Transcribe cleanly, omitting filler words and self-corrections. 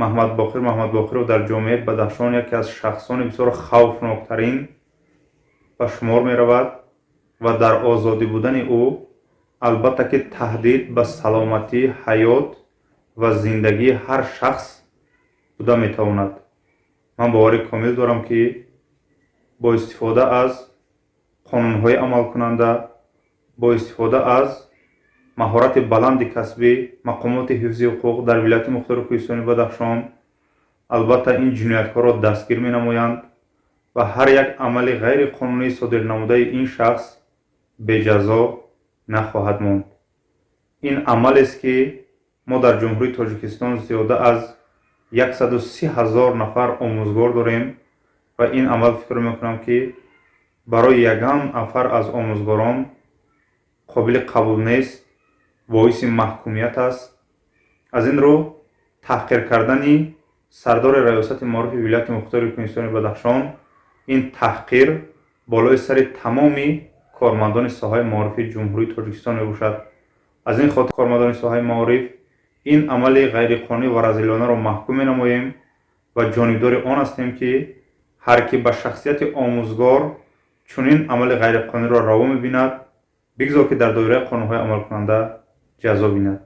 маҳмадбоқирро дар ҷомеаи Бадахшон яке аз шахсони бисёр хавфноктарин ба шумор меравад ва дар озодӣ будани ӯ албатта ки таҳдид ба саломатӣ, ҳаёт ва зиндагии ҳар шахс буда метавонад. ман бовари комил дорам ки бо истифода аз қонунҳои амалкунанда, бо истифода аз маҳорати баланди касбӣ, мақомоти ҳифзи ҳуқуқ дар вилояти мухтари кӯҳистони Бадахшон албатта ин ҷинояткорро дастгир менамоянд ва ҳар як амали ғайриқонунии содирнамудаи ин шахс беҷазо нахоҳад монд. ин амалест ки мо дар ҷумҳурии Тоҷикистон зиёда аз 130 000 нафар омӯзгор дорем ва ин амал фикр мекунам ки барои ягон нафар аз омӯзгорон қобили қабул нест, боиси маҳкумият аст. аз ин рӯ таҳқир кардани сардори раёсати маъруфи вилояти мухтари кӯҳистони Бадахшон ин таҳқир болои сари тамоми кормандони соҳаи маърифи ҷумҳурии Тоҷикистон мебошад. аз ин хотир кормандони соҳаи маъриф ин амали ғайриқонунӣ ва разилонаро маҳкум менамоем ва ҷонибдори он ҳастем ки ҳар ки ба шахсияти омӯзгор чунин амали ғайриқонунીро раво мебинад, бигзор ки дар доираи қонунҳои амалкунанда ҷазо бинад.